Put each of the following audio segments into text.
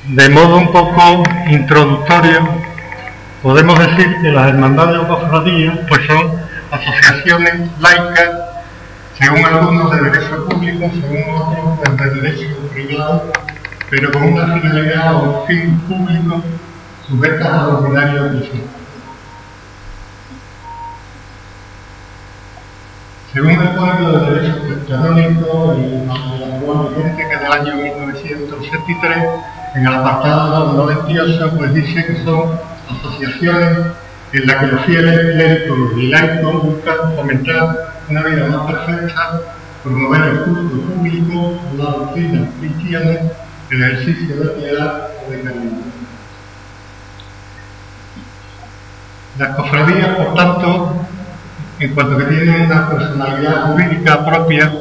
De modo un poco introductorio, podemos decir que las hermandades o cofradías pues son asociaciones laicas, según algunos de derecho público, según otros pues, de derecho privado, pero con una finalidad o fin público sujetas al ordinario derecho. Según el Código de Derecho Canónico y la actual vigente, que es del año 1963, en el apartado 98, pues dice que son asociaciones en las que los fieles clérigos y laicos buscan fomentar una vida más perfecta, promover el culto público, la doctrina cristiana, el ejercicio de piedad o de caridad. Las cofradías, por tanto, en cuanto que tienen una personalidad jurídica propia,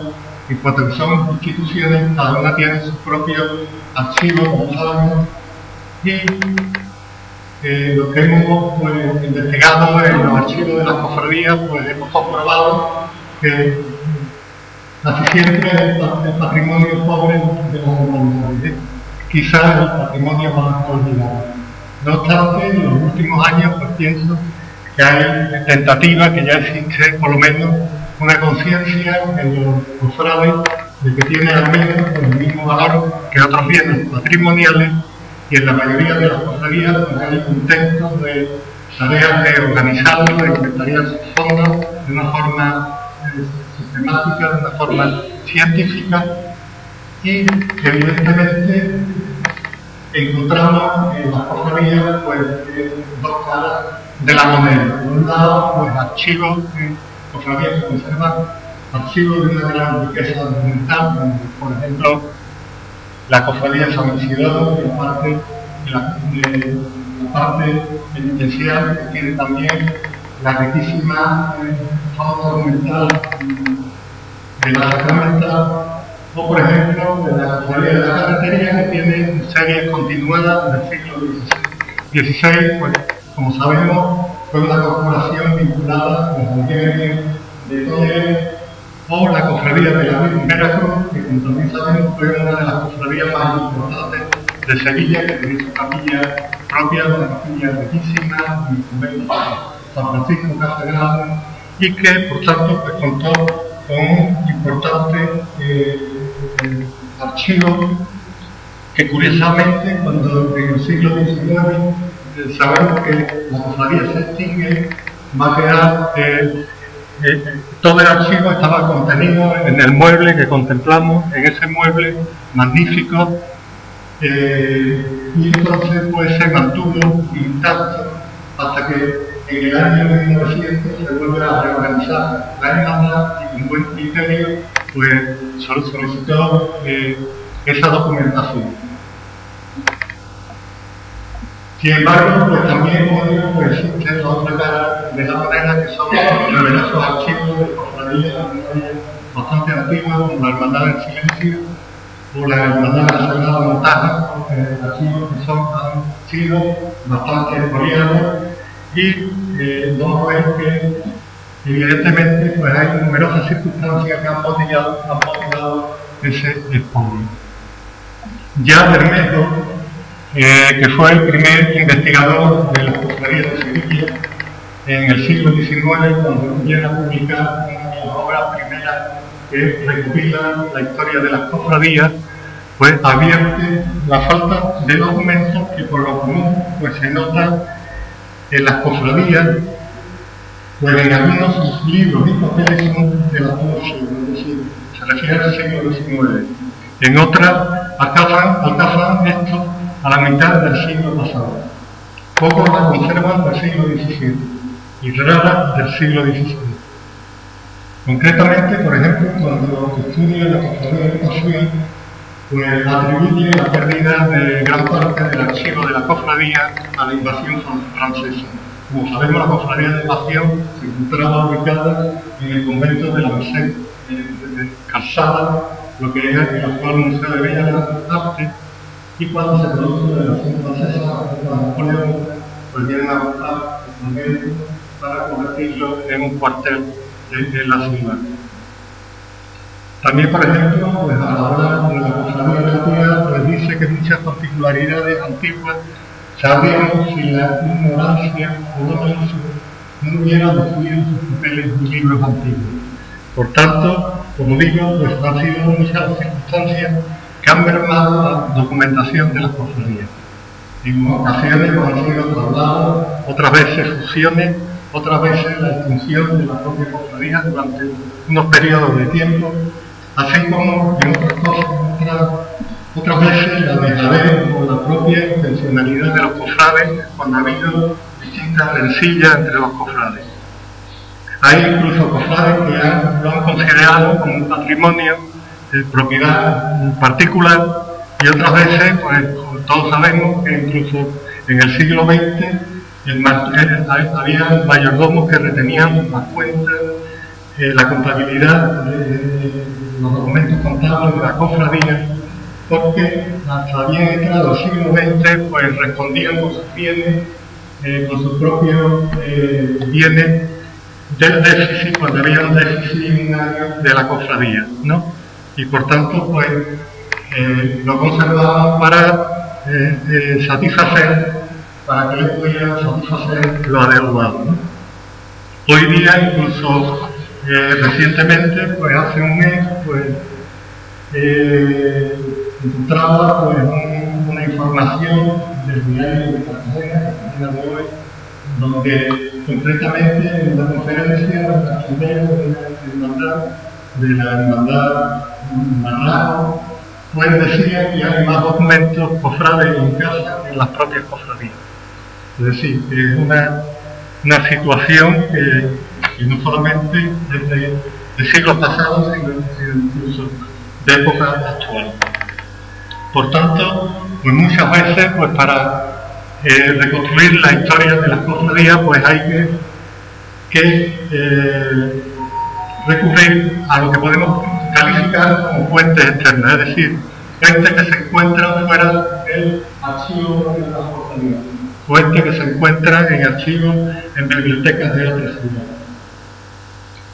en cuanto que son instituciones, cada una tiene su propio archivo, como sabemos, y lo que hemos pues, investigado en los archivos de las cofradías, pues hemos comprobado que casi siempre el patrimonio pobre de las humanidades, quizás el patrimonio más olvidado. No obstante, en los últimos años, pues pienso que hay tentativa, que ya existe por lo menos una conciencia en los cofrades de que tiene al menos el mismo valor que otros bienes patrimoniales, y en la mayoría de las cofradías pues hay intentos de tareas de organizarlo, de inventariar sus fondos de una forma sistemática, de una forma científica, y evidentemente encontramos en las cofradías pues dos caras de la moneda. Por un lado, pues archivos de cofradías que conservan archivos de una gran riqueza documental, como por ejemplo la cofradía de San Isidoro, que parte de la parte penitencial, que tiene también la riquísima fauna documental de la sacramental, o por ejemplo de la cofradía de la carretería, que tiene series continuadas del siglo XVI, pues como sabemos fue una corporación vinculada con la de Toledo, o la cofradía de la Virgen Veracruz, que como también sabemos fue una de las cofradías más importantes de Sevilla, que tenía su capilla propia, una capilla riquísima, un convento San Francisco Catedral, y que por tanto pues, contó con un importante archivo que curiosamente cuando en el siglo XIX sabemos que la cofradía se extingue, más que nada todo el archivo estaba contenido en el mueble que contemplamos, en ese mueble magnífico, y entonces pues se mantuvo intacto hasta que en el año 1900 se vuelve a reorganizar la hermandad y con buen criterio pues solicitó esa documentación. Sin embargo, pues también como digo, pues existe la otra cara de la moneda, que son los numerosos archivos de cofradías bastante antiguas, como la Hermandad del Silencio o la Hermandad de la Sagrada Montaña, archivos que han sido bastante expoliados, y vamos a ver que evidentemente pues hay numerosas circunstancias que han motivado ese expolio. Ya Bermejo, que fue el primer investigador de las cofradías de Sevilla en el siglo XIX, cuando viene a publicar una de las obras primeras que recopilan la historia de las cofradías, pues advierte la falta de documentos que por lo común pues, se nota en las cofradías, pues en algunos libros y papeles son de la siglo, es decir, se refiere al siglo XIX. En otras alcanzan esto a la mitad del siglo pasado. Pocos la conservan del siglo XVII y raras del siglo XVI. Concretamente, por ejemplo, cuando estudia la cofradía de Pasión, pues atribuye la pérdida de gran parte del archivo de la cofradía a la invasión francesa. Como sabemos, la cofradía de Pasión se encontraba ubicada en el convento de la Merced de Calzada, lo que es el actual Museo de Bellas Artes, y cuando se produce la invasión francesa contra Napoleón, pues vienen a buscar el convento para convertirlo en un cuartel de la ciudad. También, por ejemplo, pues a la hora de la cofradía de la ciudad, pues dice parece que muchas particularidades antiguas sabríamos si la ignorancia o no hubiera destruido sus papeles y libros antiguos. Por tanto, como digo, pues han sido muchas circunstancias que han mermado la documentación de las cofradías. En ocasiones han sido traslados, otras veces fusiones, otras veces la extinción de la propia cofradía durante unos periodos de tiempo, así como en otras cosas, otras veces la dejadez o la propia intencionalidad de los cofrades cuando ha habido distintas rencillas entre los cofrades. Hay incluso cofrades que lo han considerado como un patrimonio de propiedad particular y otras veces, pues todos sabemos que incluso en el siglo XX había mayordomos que retenían las cuentas, la contabilidad, los documentos contables de la cofradía, porque hasta bien entrado el siglo XX pues respondían con sus bienes, con sus propios bienes del déficit, cuando había un déficit de la cofradía, ¿no? Y por tanto pues lo conservaban para para que les pudiera satisfacer lo adeudado, ¿no? Hoy día, incluso recientemente, pues hace un mes, pues encontraba pues, una información del diario de Cartagena de hoy, donde concretamente en una conferencia de la hermandad Marrano, pues decía que hay más documentos cofrades en casa que en las propias cofradías. Es decir, que es una situación que no solamente de siglos pasados, sino incluso de época actual. Por tanto, pues muchas veces, pues para reconstruir la historia de las cofradías, pues hay que recurrir a lo que podemos calificar como fuentes externas, es decir, fuentes que se encuentran fuera del archivo de las cofradías, fuentes que se encuentran en archivos en bibliotecas de otras ciudades.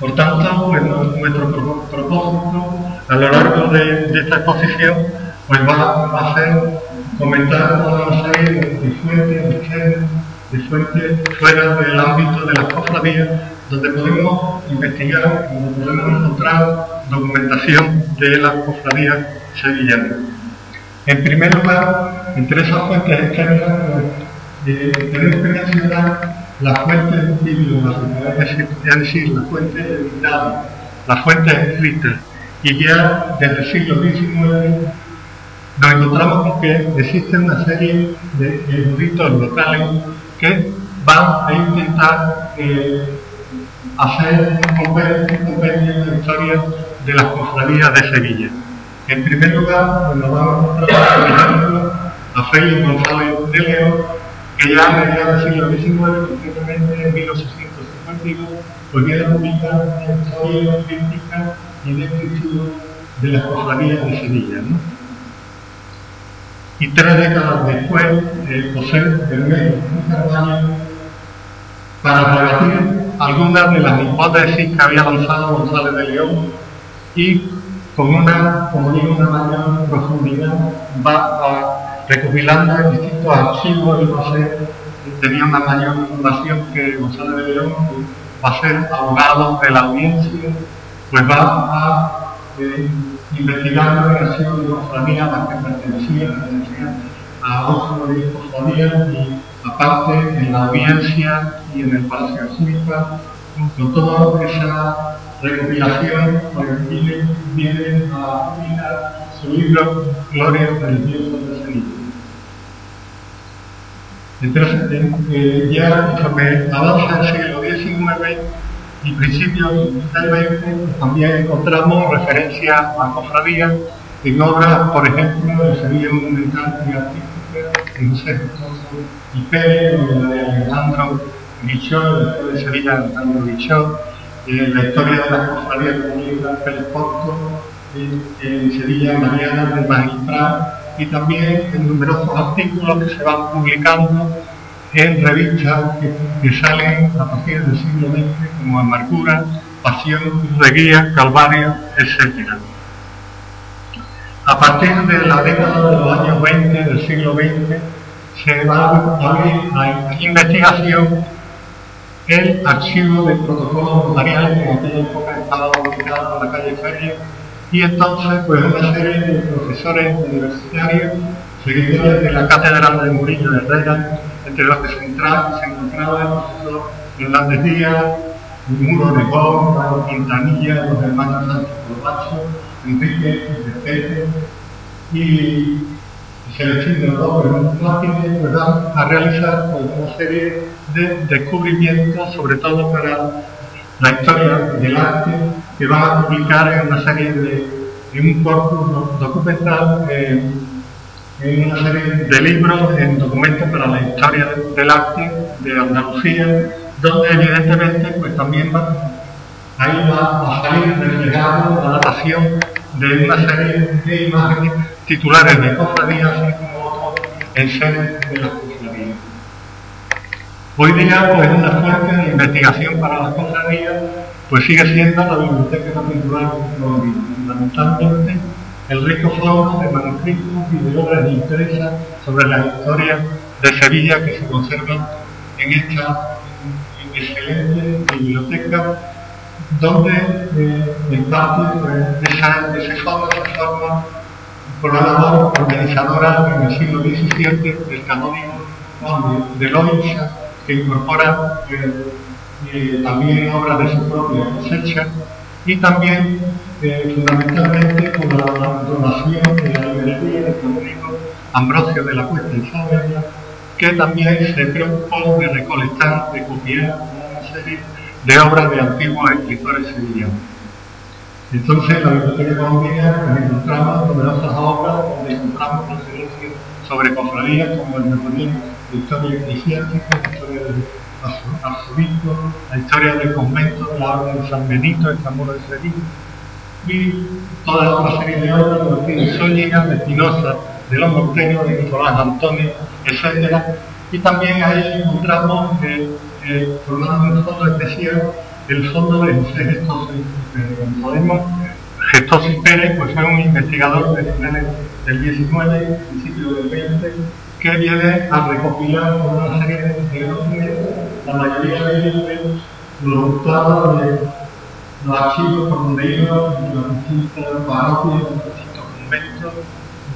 Por tanto, pues, nuestro propósito a lo largo de esta exposición pues va a ser comentar toda una serie de fuentes externas, de fuentes fuera del ámbito de las cofradías, donde podemos investigar, donde podemos encontrar documentación de las cofradías sevillanas. En primer lugar, entre esas fuentes externas, tenemos que mencionar las fuentes bibliográficas, es decir, las fuentes editadas, las fuentes escritas. Y ya desde el siglo XIX nos encontramos con que existe una serie de eruditos locales que van a intentar hacer un compendio de historia de las cofradías de Sevilla. En primer lugar, pues nos vamos a encontrar, por ejemplo, a Félix González de León, que ya a mediados del siglo XIX, concretamente en 1852, pues viene a publicar una historia crítica y descriptiva de las cofradías de Sevilla, ¿no? Y 3 décadas después, José Bermeo Carvalho, para rebatir algunas de las hipótesis que había lanzado González de León y con una mayor profundidad va recopilando en distintos archivos y José tenía una mayor información que González de León, va a ser abogado de la audiencia, pues va a investigando en el archivo de cofradías a las que pertenecían a 8 o 10 cofradías y aparte en la audiencia y en el Palacio de Suiza, con toda esa recopilación, pues viene a publicar su libro Gloria Religiosa de Sevilla. Entonces, ya conforme avanza el siglo XIX y principios del XX, pues también encontramos referencias a cofradías en obras, por ejemplo, de Sevilla Monumental y Artística, de José y Pérez, de Alejandro Guichot, después de Sevilla Alejandro Guichot, la historia de las cofradías de Pérez Porto, en Sevilla Mariana del Magistral, y también en numerosos artículos que se van publicando en revistas que salen a partir del siglo XX, como Amargura, Pasión, Reguía, Calvario, etc. A partir de la década de los años 20 del siglo XX se va a abrir a investigación el archivo de protocolos notariales que en aquella época estaba ubicado en la calle Feria, y entonces pues una serie de profesores universitarios, seguidores de la Cátedra de Murillo de Herrera, entre los que se encontraba el profesor Hernández Díaz, Muro Negón, Quintanilla, los hermanos Sánchez Corbacho, Enrique, Pepe y Celestín de los Máquines, ¿verdad?, a realizar pues, una serie de descubrimientos, sobre todo para la historia del arte, que van a publicar en una serie en un corpus documental, en una serie de libros, en documentos para la historia del arte de Andalucía, donde evidentemente pues también ahí va a salir reflejado la datación de una serie de imágenes titulares de cofradías, así como otros enseres de las cofradías. Hoy día, pues una fuente de investigación para las cofradías, pues sigue siendo la Biblioteca Capitular Colombina, fundamentalmente el rico fondo de manuscritos y de obras impresas sobre la historia de Sevilla que se conservan en esta excelente biblioteca, donde en parte de ese fondo se forma por la labor organizadora en el siglo XVII del canónigo de Loiza, que incorpora también obras de su propia cosecha, y también fundamentalmente con la donación de la librería del canónigo Ambrosio de la Cuesta y Saavedra, que también se preocupó de recolectar, de copiar una serie de obras de antiguos escritores sevillanos. Entonces, la Biblioteca Colombina encontramos numerosas obras donde encontramos referencias sobre cofradías como el Memorial de Historia Eclesiástica, la historia del arzobispo, la historia del convento de la Orden de San Benito, el Zamora de Sevilla, y toda una serie de obras de Martín Zúñiga, de Espinosa, de los Norteños, de Nicolás Antonio, etc. Y también ahí encontramos, formando un fondo especial, el fondo de José Gestoso y Pérez. Como sabemos, Gestoso y Pérez pues, fue un investigador de finales del 19, principios del 20, que viene a recopilar una serie de documentos, la mayoría de ellos los resultados de los archivos por donde iban las distintas parroquias, los distintos conventos,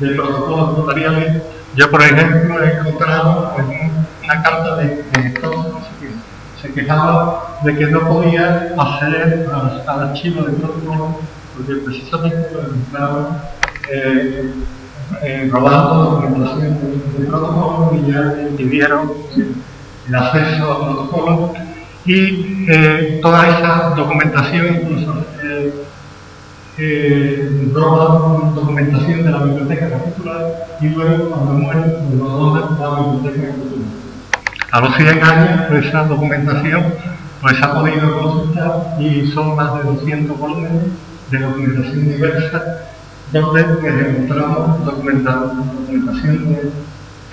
de protocolos notariales. Yo, por ejemplo, he encontrado pues, una carta de Gestoso que se quejaba de que no podía acceder al archivo de protocolo porque precisamente lo encontraban robando documentación de protocolo y ya le impidieron el acceso al protocolo, y toda esa documentación incluso roban documentación de la Biblioteca Capitular y luego cuando mueren lo donan a la Biblioteca Capitular. A los 100 años pues, esa documentación pues, ha podido consultar y son más de 200 volúmenes de documentación diversa, donde encontramos documentación de,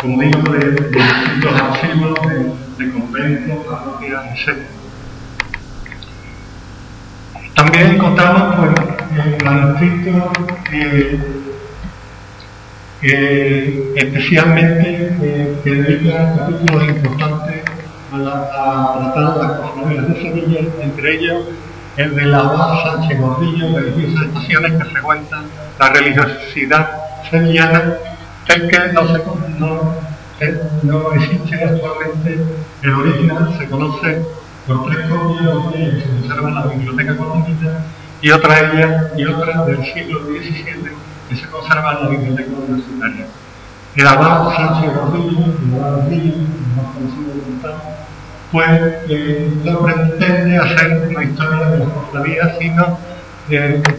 como digo, de distintos archivos, de conventos, parroquias, etc. También encontramos pues, manuscritos especialmente que dedican capítulos importantes a tratar las cofradías de Sevilla, entre ellos el de la Abad Sánchez Gordillo, religiosas estaciones que frecuentan la religiosidad sevillana, el que no existe actualmente el original, se conoce por 3 copias, dos de ellas se conservan en la Biblioteca Colombina y otra del siglo XVII que se conserva en la Biblioteca Universitaria. El Abad Sánchez Gordillo, más conocido como tal, pues no pretende hacer una historia de las cofradías, sino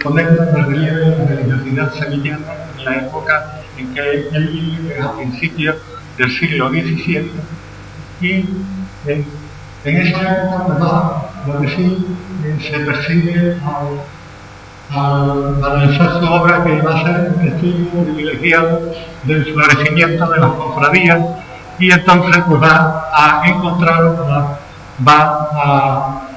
poner de relieve la religiosidad sevillana en la época en que él vive, a principios del siglo XVII, y en esa época, ¿verdad?, lo que sí se persigue al analizar su obra, que va a ser un testigo privilegiado del florecimiento de las cofradías, y entonces pues va a encontrar, va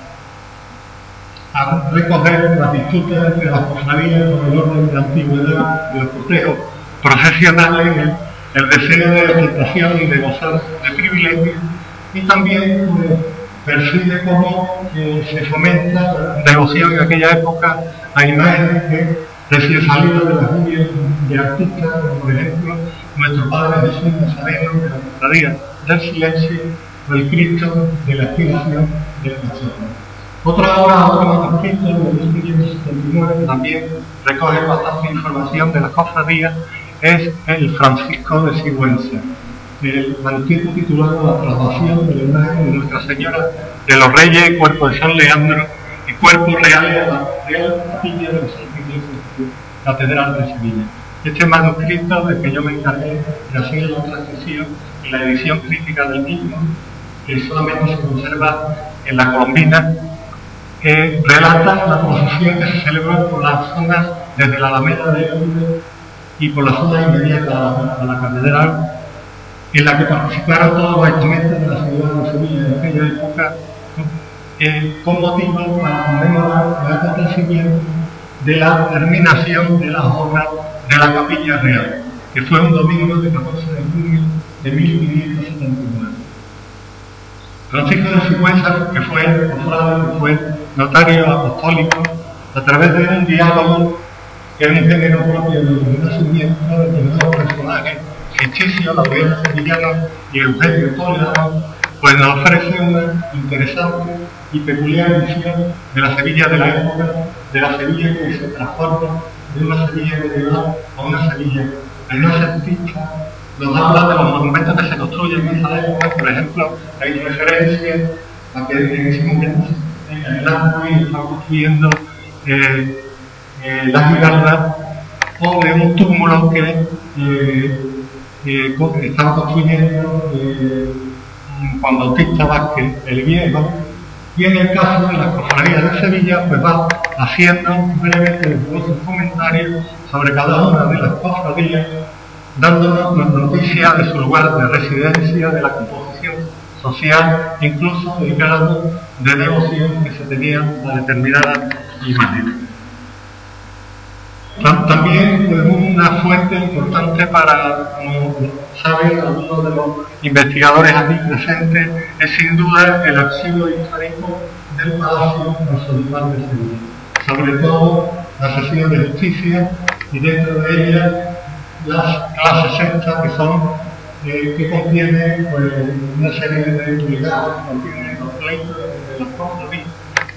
a recoger las disputas de las cofradías por el orden de la antigüedad, de los cortejos procesionales, el deseo de ostentación y de gozar de privilegios, y también percibe cómo se fomenta la devoción en aquella época a imágenes que recién salido de las líneas de artistas, como por ejemplo nuestro Padre Jesús Nazareno de la Cofradía del Silencio o el Cristo de la Expiración del Nazareno. Otra obra, otro manuscrito de 1579, que también recoge bastante información de las cofradías, es el Francisco de Sigüenza, el manuscrito titulado La traslación de la imagen de Nuestra Señora de los Reyes, Cuerpo de San Leandro y Cuerpos Reales a la Real Capilla de la Santa Iglesia Catedral de Sevilla. Este manuscrito, del que yo me encargué de hacer la transcripción y la edición crítica del mismo, que solamente se conserva en la Colombina, relata la procesión que se celebró por las zonas desde la Alameda de Lourdes y por la zona inmediata a la catedral, en la que participaron todos los exponentes de la ciudad de Sevilla en aquella época, con motivo para conmemorar el acontecimiento de la terminación de las obras de la Capilla Real, que fue un domingo de 14 de junio de 1579. Francisco de Sigüenza, que fue cofrade, que fue notario apostólico, a través de un diálogo que es un género propio del Renacimiento, de dos personajes ficticios, la audiencia sevillana y Eugenio Toledano, pues nos ofrece una interesante y peculiar visión de la Sevilla de la época, de la Sevilla que se transforma de una Sevilla medieval a una Sevilla renacentista. Nos habla de los monumentos que se construyen en esa época, por ejemplo, hay referencias a que en ese momento en el Ánguil está construyendo la Giralda, o de un túmulo que estaba construyendo Juan Bautista Vázquez el Viejo, y en el caso de la Cofradía de Sevilla, pues va haciendo breves comentarios sobre cada una de las cofradías, dándonos noticias de su lugar de residencia, de la composición social, incluso del grado de devoción que se tenía a determinadas imágenes. También pues, una fuente importante para, como saben algunos de los investigadores aquí presentes, es sin duda el archivo histórico del Palacio Arzobispal de Sevilla, sobre todo la sesión de justicia y dentro de ella las clases sextas, que son que contiene pues, una serie de legados, contiene los pleitos de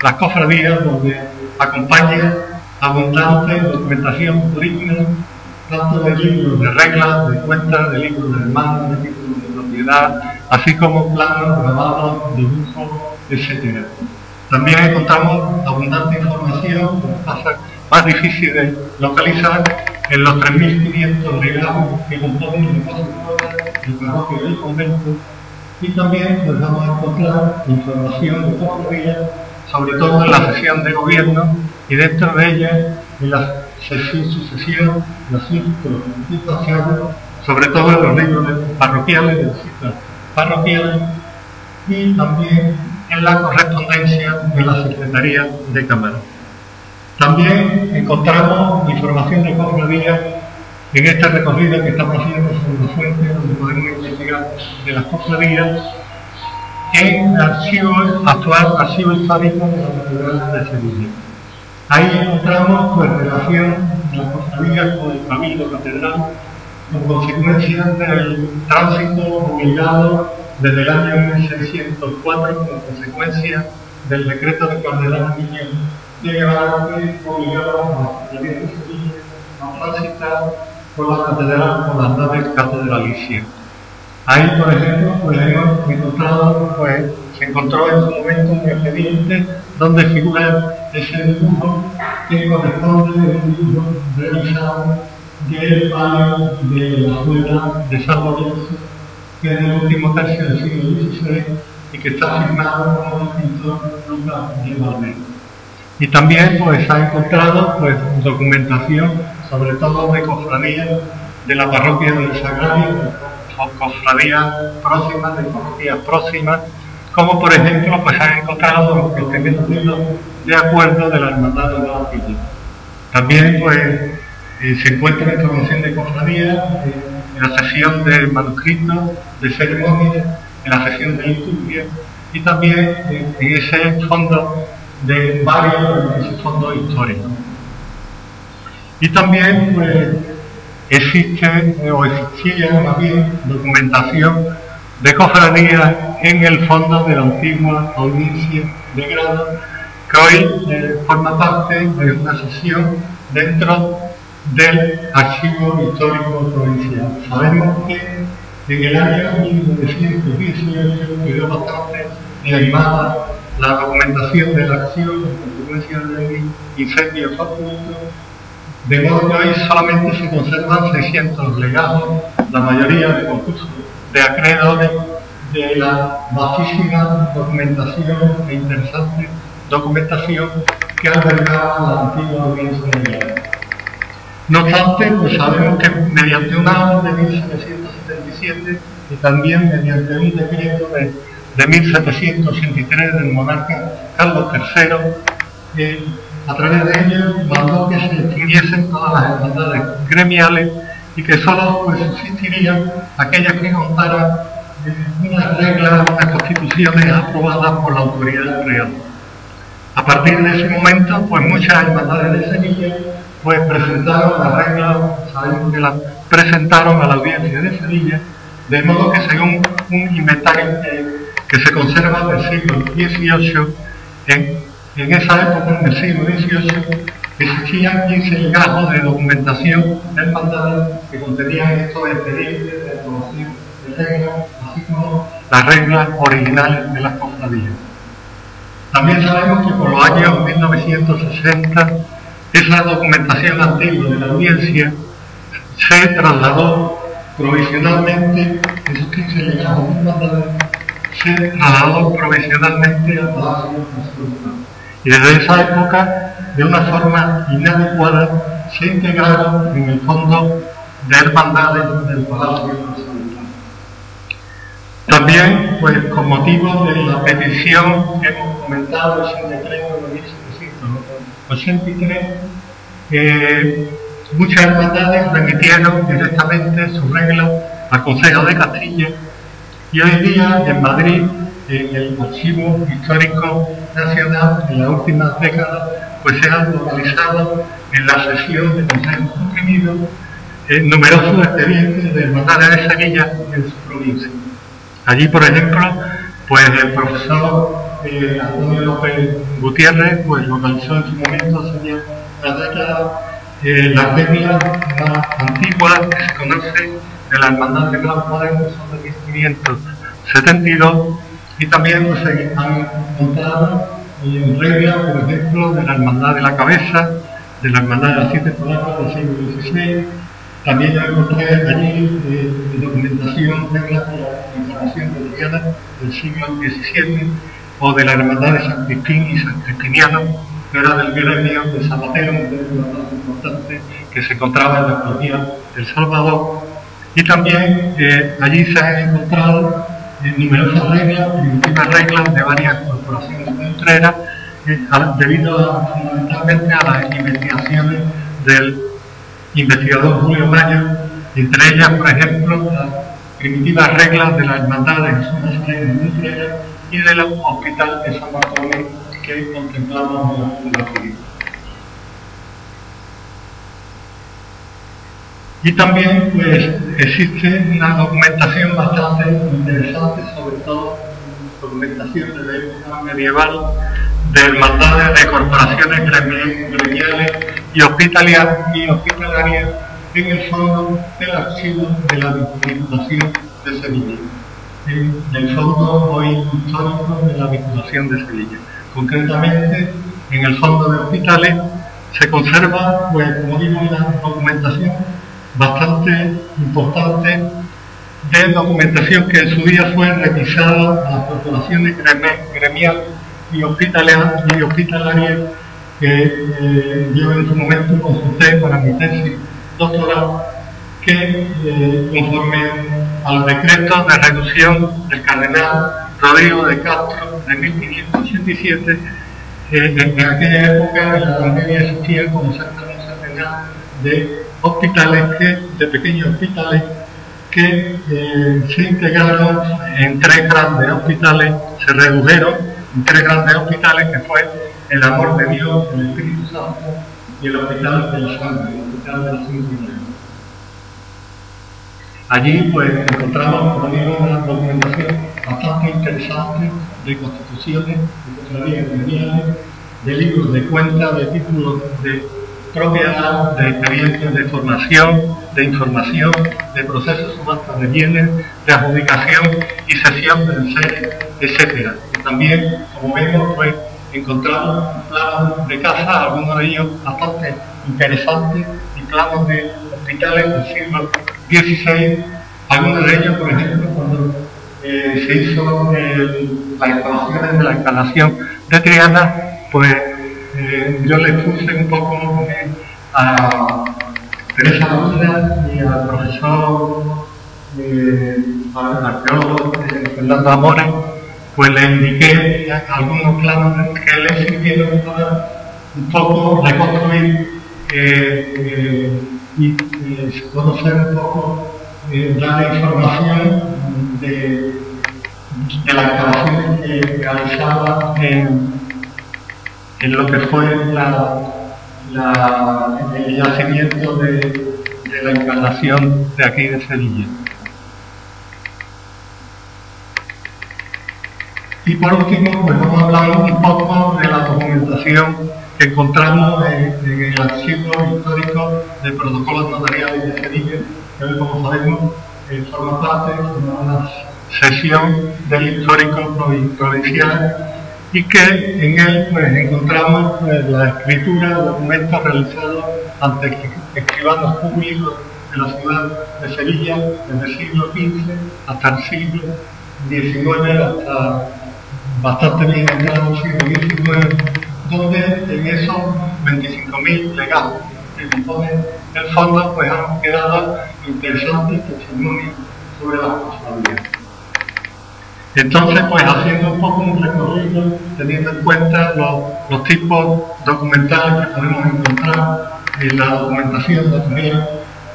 las cofradías, donde acompaña abundante documentación digna, tanto de libros de reglas, de cuentas, de libros de hermanos, de libros de propiedad, así como planos, grabados, dibujos, etc. También encontramos abundante información, más difícil de localizar, en los 3.500 legados que componen el parroquio del convento, y también pues, vamos a encontrar información de cofradías, sobre todo en la sesión de gobierno, y dentro de ella en la sucesión, los círculos institucionales, sobre todo en los libros parroquiales, de citas parroquiales, y también en la correspondencia de la Secretaría de Cámara. También encontramos información de cofradías en este recorrido que estamos haciendo sobre la fuente, donde podemos investigar de las cofradías, en el actual archivo histórico de la Catedral de Sevilla. Ahí encontramos pues, relación de las cofradías con el cabildo catedral, como consecuencia del tránsito obligado desde el año 1604, como consecuencia del decreto de Cardenal Miñón, que obligaba a las cofradías de Sevilla a transitar por la catedral, por las naves catedralicias. Ahí, por ejemplo, pues, hemos encontrado, pues, se encontró en su momento un expediente donde figura ese dibujo que corresponde a un dibujo realizado del palio de la Rueda de San Lorenzo, que es del último tercio del siglo XVI y que está firmado por el pintor Lucas de Valverde. Y también pues, se ha encontrado pues, documentación, sobre todo de cofradías de la parroquia del Sagrario, cofradías próximas, de parroquias próximas, como por ejemplo pues han encontrado el primer libro de acuerdo de la Hermandad de la Capilla. También pues se encuentra información de cofradía en la sección de manuscritos, de ceremonias, en la sección de liturgia y también en ese fondo de varios, en ese fondo histórico. Y también pues existe o existía más bien documentación de cofradías en el fondo de la antigua audiencia de Grado, que hoy forma parte de una sección dentro del Archivo Histórico Provincial. Sabemos que en el año 1918 quedó bastante diezmada la documentación del archivo en consecuencia del incendio fortuito, de modo que hoy solamente se conservan 600 legados, la mayoría de concursos de acreedores de la vastísima documentación e interesante documentación que albergaba la antigua audiencia de Grado. No obstante, pues sabemos que mediante una orden de 1777 y también mediante un decreto de 1783 del monarca Carlos III, a través de ello mandó que se extinguiesen todas las hermandades gremiales y que solo pues, existirían aquellas que contaran unas reglas, unas constituciones aprobadas por la autoridad real. A partir de ese momento, pues muchas hermandades de Sevilla pues presentaron las reglas, sabemos que las presentaron a la audiencia de Sevilla, de modo que según un inventario que se conserva del siglo XVIII, en esa época, en el siglo XVIII, existían 15 legajos de documentación de hermandades que contenían estos expedientes de aprobación de reglas, así como las reglas originales de las cofradías. También sabemos que por los años 1960 esa documentación antigua de la audiencia se trasladó provisionalmente, esos 15 legajos de hermandades, se trasladó provisionalmente al Palacio Nacional. Y desde esa época, de una forma inadecuada, se integraron en el fondo de hermandades del Palacio Nacional. También, pues, con motivo de la petición que hemos comentado, es un decreto de 1783, muchas hermandades remitieron directamente sus reglas al Consejo de Castilla y hoy día en Madrid, en el Archivo Histórico Nacional, en las últimas décadas, pues se han localizado en la sección de consejos comprimidos numerosos expedientes de hermandades de Sevilla en su provincia. Allí, por ejemplo, pues el profesor Antonio López Gutiérrez pues localizó en su momento, hace una década, las reglas más antiguas que se conocen de la hermandad de Gran Poder, que son de 1572, y también pues, se han encontrado reglas, por ejemplo, de la hermandad de la Cabeza, de la hermandad de las 7 polacas del siglo XVI. También yo encontré allí documentación, reglas de la información boliviana del siglo XVII, o de la hermandad de San Cristín y San Cristiniano, que era del gremio de Zapatero, un gremio bastante importante que se encontraba en la provincia del Salvador. Y también allí se han encontrado numerosas reglas, primitivas reglas de varias corporaciones de Utrera, debido fundamentalmente a las investigaciones del investigador Julio Mayo, entre ellas, por ejemplo, las primitivas reglas de la hermandad de Jesús Nazareno de Utrera y del hospital de San Bartolomé que contemplamos en la película. Y también pues, existe una documentación bastante interesante, sobre todo documentación de la época medieval, de hermandades de corporaciones gremiales y hospitalarias en el fondo del archivo de la Diputación de Sevilla, en el fondo hoy histórico de la Diputación de Sevilla. Concretamente, en el fondo de hospitales se conserva, pues, como digo, una documentación bastante importante de documentación que en su día fue revisada a las corporaciones gremiales y hospitalarias que yo en su momento consulté para mi tesis doctoral, que conforme al decreto de reducción del cardenal Rodrigo de Castro de 1587. En aquella época en la Edad Media existía como cerca de un centenar de hospitales, de pequeños hospitales, que se integraron en tres grandes hospitales, se redujeron en tres grandes hospitales, que fue el Amor de Dios, el Espíritu Santo y el Hospital de la Sangre, el Hospital de la Sangre. Allí pues encontramos, como digo, una documentación bastante interesante de constituciones, de cofradías gremiales, de libros de cuentas, de títulos de propiedad, de experiencias de formación, de información, de procesos subastas de bienes, de adjudicación y cesión de enseres, etc. Y también, como vemos, pues encontramos planos de casa, algunos de ellos bastante interesantes, y planos de hospitales del siglo XVI, algunos de ellos, por ejemplo, cuando se hizo las instalaciones de la Encarnación de Triana, pues yo le puse un poco a Teresa Luna y al profesor al arqueólogo Fernando Amores, pues le indiqué algunos planos que le sirvieron para un poco reconstruir y conocer un poco, dar información de las excavaciones que realizaba en lo que fue el yacimiento de la Encarnación de aquí de Sevilla. Y por último, pues vamos a hablar un poco de la documentación que encontramos en el archivo histórico de protocolos notariales de Sevilla, que hoy, como sabemos, forma parte de una sesión del histórico provincial, y que en él pues encontramos la escritura de documentos realizados ante escribanos públicos de la ciudad de Sevilla desde el siglo XV hasta el siglo XIX, hasta bastante bien entrado el siglo XIX, donde en esos 25.000 legados que componen el fondo pues han quedado interesantes testimonios sobre las cofradías. Entonces, pues haciendo un poco un recorrido, teniendo en cuenta los tipos documentales que podemos encontrar en la documentación notarial.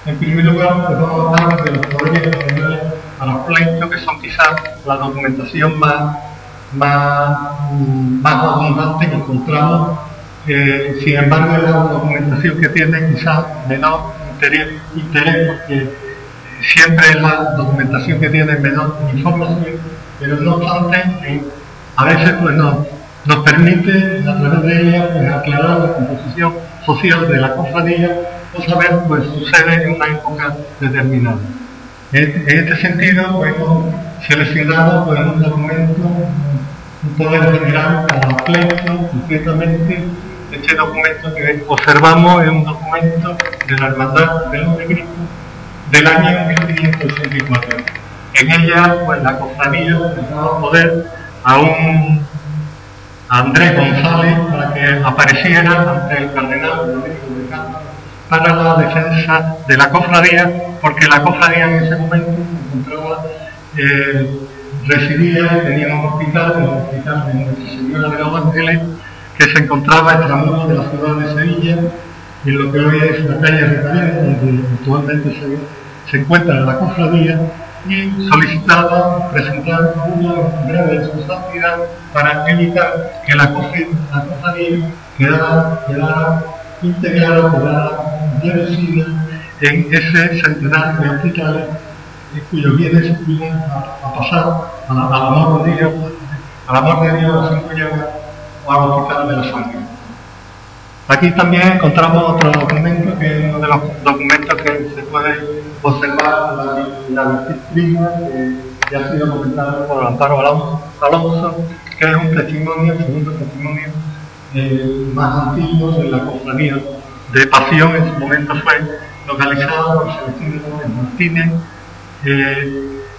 En primer lugar, pues vamos a hablar de los poderes españoles a los pleitos, que son quizás la documentación más abundante que encontramos. Sin embargo, es la documentación que tiene quizás menor interés, porque siempre es la documentación que tiene menor información, pero no obstante, a veces pues nos permite a través de ella pues, aclarar la composición social de la cofradía o saber pues sucede en una época determinada. En este sentido pues, hemos seleccionado pues, un documento, un poder general para pleito. Concretamente, este documento que observamos es un documento de la Hermandad del Montecristo del año 1564. En ella, pues la cofradía le daba poder a Andrés González para que apareciera ante el cardenal Rodrigo de Castro para la defensa de la cofradía, porque la cofradía en ese momento se encontraba, residía, tenía un hospital, el hospital de Nuestra Señora de los Ángeles, que se encontraba extramuros de la ciudad de Sevilla, en lo que hoy es la calle Recaredo, donde actualmente se encuentra la cofradía, y solicitaba presentar una breve de su santidad para evitar que la cofradía quedara integrada, quedara reducida en ese centenar de hospitales cuyos bienes iban a pasar al amor de Dios, a los Cinco Llagas o al Hospital de la Sangre. Aquí también encontramos otro documento, que es uno de los documentos que se puede observar la disciplina, que ya ha sido comentado por Amparo Alonso, que es un testimonio, el segundo testimonio más antiguo de la cofradía de Pasión. En su momento fue localizado por Celestino Martínez,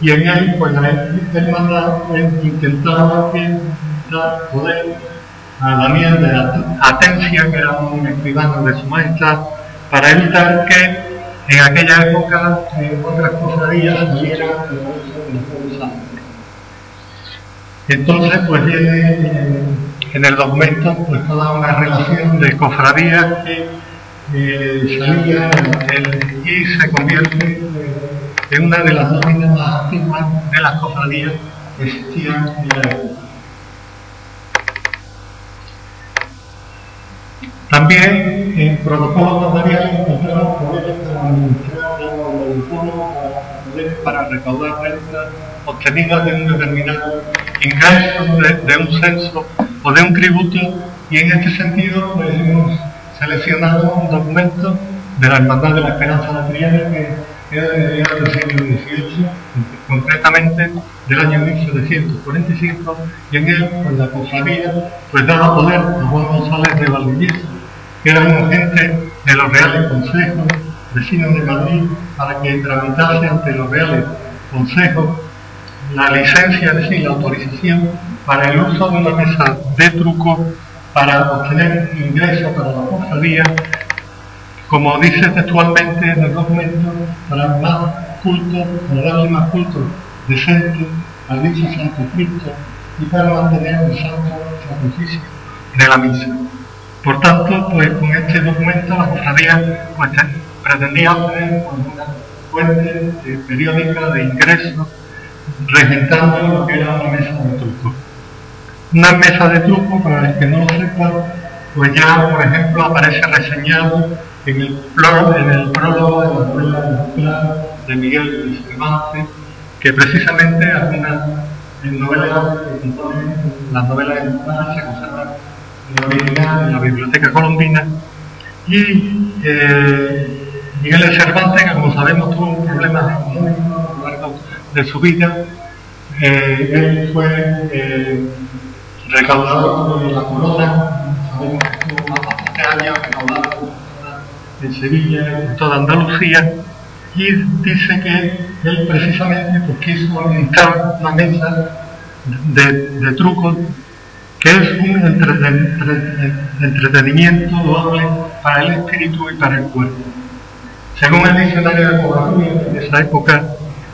y en él pues la hermandad intentaba dar poder a Daniel de Atencia, que era un escribano de su majestad, para evitar que en aquella época otras cofradías salieran del uso de los Juegos Santos. Entonces, pues viene en el documento pues toda una relación de cofradías que salía y se convierte en una de las nóminas más antiguas de las cofradías que existían en la época. También en protocolos notariales encontramos poderes para administrar el impuesto para recaudar rentas obtenidas de un determinado ingreso, de un censo o de un tributo, y en este sentido pues hemos seleccionado un documento de la Hermandad de la Esperanza de la Triana que era de mediados del siglo XVIII, concretamente del año 1745, y en él pues, la cofradía pues daba poder a Juan González de Valdivieso, que era un agente de los Reales Consejos vecinos de Madrid, para que tramitase ante los Reales Consejos la licencia, es decir, la autorización para el uso de una mesa de truco para obtener ingresos para la cofradía, como dice textualmente en el documento, para más culto, para darle más culto decente al dicho Santo Cristo y para mantener el santo sacrificio de la misa. Por tanto, pues con este documento la cofradía pues, pretendía obtener una fuente periódica de ingresos regentando lo que era una mesa de truco. Una mesa de truco, para el que no lo sepa, pues ya, por ejemplo, aparece reseñado en el prólogo de la novela de Miguel de Cervantes, que precisamente algunas novelas que componen las novelas de Cervantes se conservan en la original, en la Biblioteca Colombina, y Miguel de Cervantes, que como sabemos tuvo problemas económicos a lo largo de su vida, él fue recaudador de la corona, sabemos que estuvo más de 7 años recaudando en Sevilla y en toda Andalucía, y dice que él precisamente pues, quiso administrar una mesa de trucos que es un entretenimiento doble para el espíritu y para el cuerpo. Según el diccionario de Covarrubias de esa época,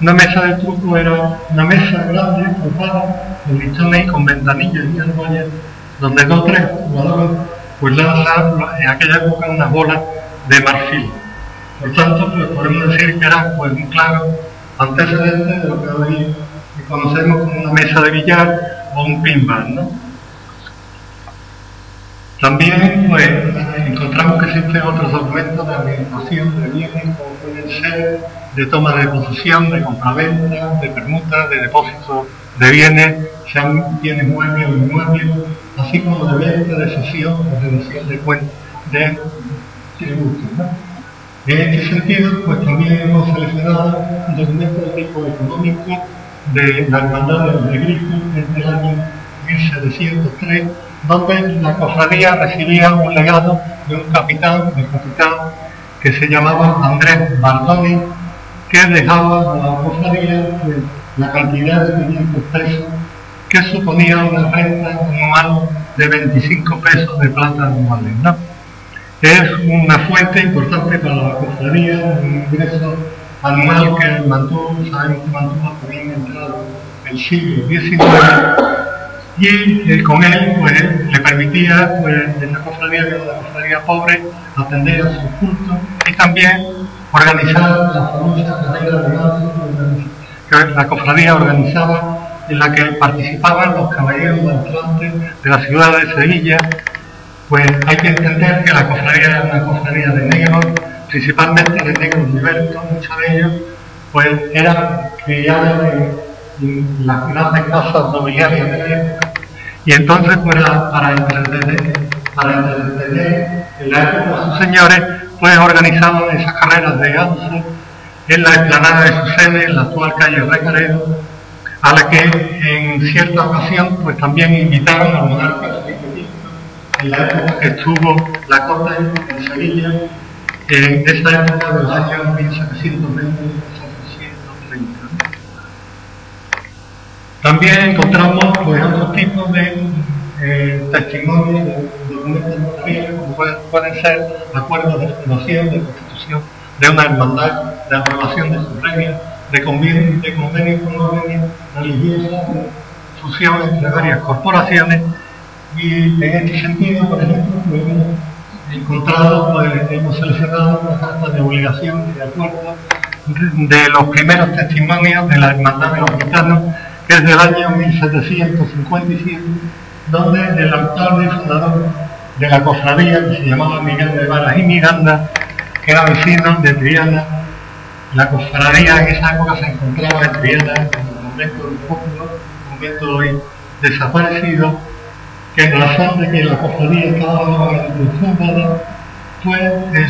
una mesa de truco era una mesa grande, forrada, con listones y con ventanillas y argollas, donde 2 o 3 jugadores pues lanzan en aquella época una bola de marfil. Por tanto, pues, podemos decir que era pues, un claro antecedente de lo que hoy conocemos como una mesa de billar o un pinball, ¿no? También pues, encontramos que existen otros documentos de administración de bienes, como pueden ser de toma de posesión, de compraventa, de permuta, de depósito de bienes, sean bienes muebles o inmuebles, así como de venta, de cesión o reducción de cuentas de tributos, ¿no? En este sentido, pues también hemos seleccionado un documento de tipo económico de la Hermandad de los Negricos desde el año 1703, donde la cofradía recibía un legado de un capitán, que se llamaba Andrés Bardoni, que dejaba a la cofradía la cantidad de 500 pesos, que suponía una renta anual de 25 pesos de plata anuales, ¿no? Es una fuente importante para la cofradía, un ingreso anual que mantuvo, sabemos que mantuvo hasta bien entrado el siglo XIX, y con él pues, le permitía pues, esa cofradía, que era una cofradía pobre, atender a sus cultos y también organizar la famosa carrera de lanza que la cofradía organizaba, en la que participaban los caballeros entrantes de la ciudad de Sevilla. Pues hay que entender que la cofradía era una cofradía de negros, principalmente de negros libertos, muchos de ellos pues eran criados en las grandes casas nobiliarias de la época, y entonces pues, para entretener en la época a sus señores, pues organizaban esas carreras de ganso en la explanada de su sede, en la actual calle Recaredo, a la que en cierta ocasión pues también invitaron al monarca en la época que estuvo la corte en Sevilla, en esa época de los años 1720 y 1730. También encontramos pues, otros tipos de testimonios de documentos notariales, como pueden ser acuerdos de fundación, de constitución de una hermandad, de aprobación de sus reglas, de convenio con órdenes religiosas, fusión entre varias corporaciones, y en este sentido, por ejemplo, hemos encontrado, hemos seleccionado una carta de obligación y de acuerdo de los primeros testimonios de la Hermandad de los Gitanos, que es del año 1757, donde el autor y fundador de la cofradía, que se llamaba Miguel de Varas y Miranda, que era vecino de Triana. La cofradía en esa época se encontraba en Triana, en el convento del Pópulo, convento hoy desaparecido, que en razón de que la cofradía estaba fundada, pues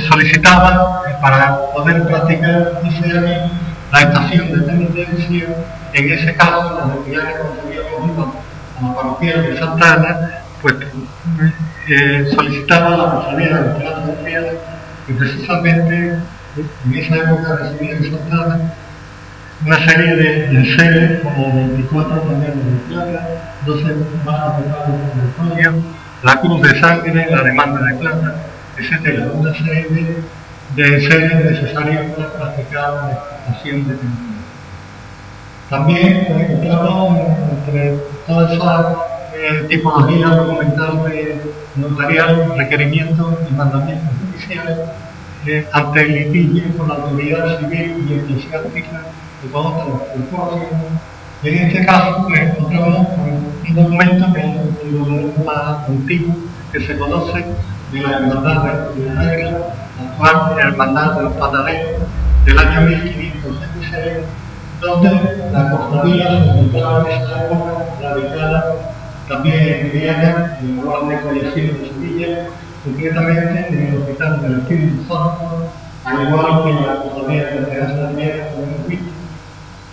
solicitaba para poder practicar ese año la estación de penitencia. En ese caso, la entidad que concedíamos a la parroquia de Santa Ana, pues solicitaba la cofradía del Teatro de Triana, y precisamente en esa época recibía en Santa Ana una serie de enseres, como 24 pañales de plata, 12 más de folio, la cruz de sangre, la demanda de plata, etc. Una serie de enseres necesarios para practicar la estación de penitencia. También encontramos entre toda esa tipología documental de notarial, requerimientos y mandamientos judiciales ante el litigio con la autoridad civil y eclesiástica de todos los próximos. Y en este caso encontramos un documento que es el más antiguo que se conoce de la Hermandad de la Regla, la actual Hermandad de los Panaderos, del año 1526, donde la cofradía se encontraba en esa época radicada también en Triana, en el lugar de Collección de Sevilla, concretamente en el Hospital del Espíritu Santo, al igual que la cofradía de la Teatro de Viena, como hemos visto.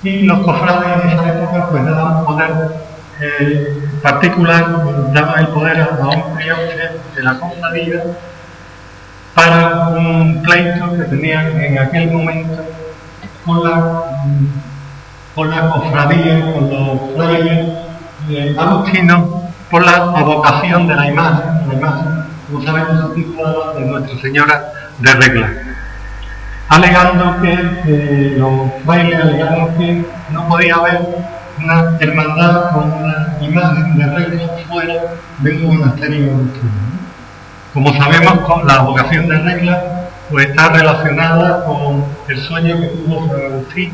Y los cofrades en esa época pues daban poder particular, daban el poder a un prioste de la cofradía para un pleito que tenían en aquel momento con la cofradía, con los frailes agustinos, por la advocación de la imagen, como sabemos, articulada de Nuestra Señora de Regla, alegando que los frailes alegaron que no podía haber una hermandad con una imagen de Regla fuera del monasterio agustino. Como sabemos, con la advocación de Regla pues está relacionada con el sueño que tuvo San Agustín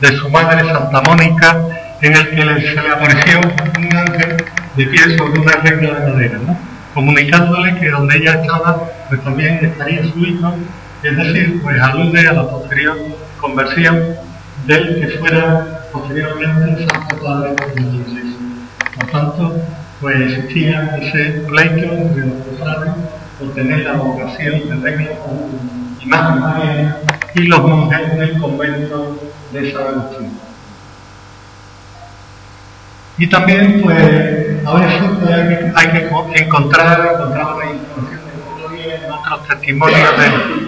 de su madre Santa Mónica, en el que se le apareció un ángel de pie sobre una regla de madera, ¿no?, comunicándole que donde ella estaba pues también estaría su hijo, es decir, pues alude a la posterior conversión del que fuera posteriormente Santo Padre de la Iglesia. Por tanto, pues existía ese pleito entre los cofrades por tener la vocación de Regla como imagen mariana y los monjes del convento de San Agustín. Y también, pues, a veces hay que encontrar la información en otros testimonios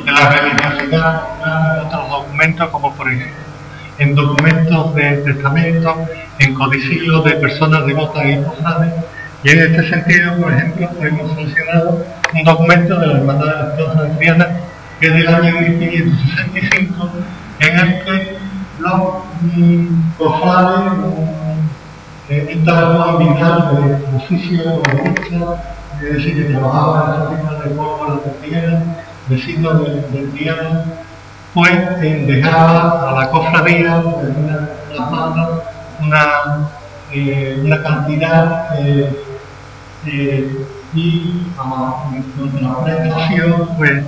de la religiosidad, en otros documentos, como por ejemplo en documentos de testamentos, en codicilios de personas devotas y cofrades. Y en este sentido, por ejemplo, hemos seleccionado un documento de la Hermandad de las Cosas de Triana, que es del año 1565, en el que los cofrades esta habilidad de oficio organista, es decir, que trabajaba en la firma de pólvora de Triana, vecino de Triana, pues dejaba a la cofradía plasmada una cantidad y con la prestación pues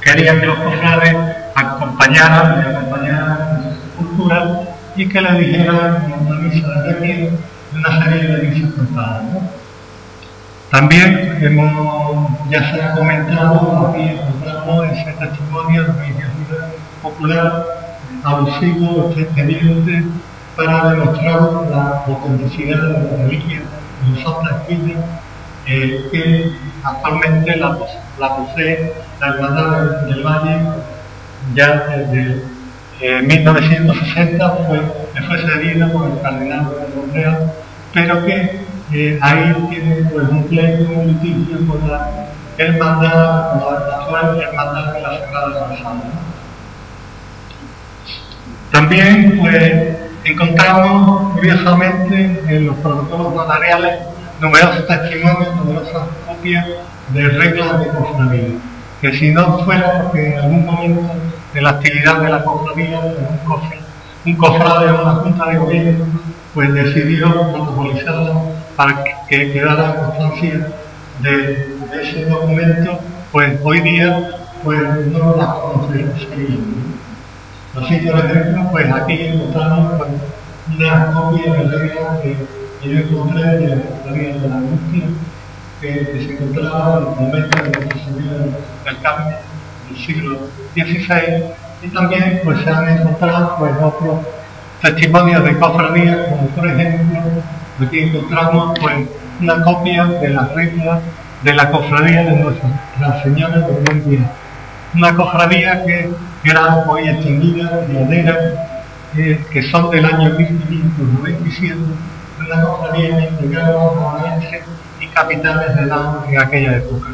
querían que los cofrades acompañaran en su sepultura y que le dijeran una misa de requiem y una serie de misas cantadas, ¿no? También ya se ha comentado, aquí encontramos ese testimonio de religiosidad popular abusivo, expediente, para demostrar la autenticidad de la reliquia de Santa Espina, que actualmente la posee la Hermandad del Valle, ya desde 1960 fue cedida por el cardenal de Montreal, pero que ahí tiene pues un pleito, un litigio con la hermandad, con la actual Hermandad de la Sagrada Corazón. También pues encontramos curiosamente en los protocolos notariales numerosos testimonios, numerosas copias de reglas de cofradía, que si no fuera porque en algún momento de la actividad de la cofradía, un cofrade o una junta de gobierno pues decidió protocolizarla para que quedara constancia de ese documento, pues hoy día pues no la conoceríamos. Así, por ejemplo, pues aquí encontramos pues, una copia de regla que yo encontré de la cofradía de la Angustia, que se encontraba en el momento de Nuestra Señora del Carmen del siglo XVI, y también pues se han encontrado pues otros testimonios de cofradías, como por ejemplo aquí encontramos pues una copia de las reglas de la cofradía de Nuestra Señora del Buen Día, una cofradía que era hoy extinguida, pionera, que son del año 1597, una cofradía que integraba maestros y capitanes de edad en aquella época.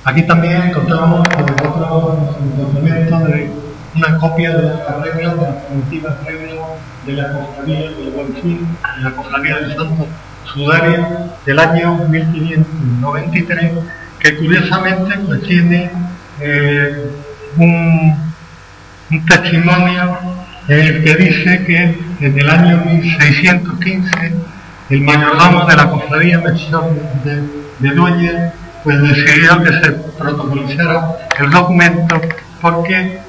Aquí también encontramos otro documento de una copia de las reglas, de las primitivas reglas de la cofradía del Buen Fin, de la cofradía del Santo Sudario del año 1593, que curiosamente pues tiene un testimonio en el que dice que en el año 1615 el mayordomo de la cofradía de Dueñas pues decidió que se protocolizara el documento porque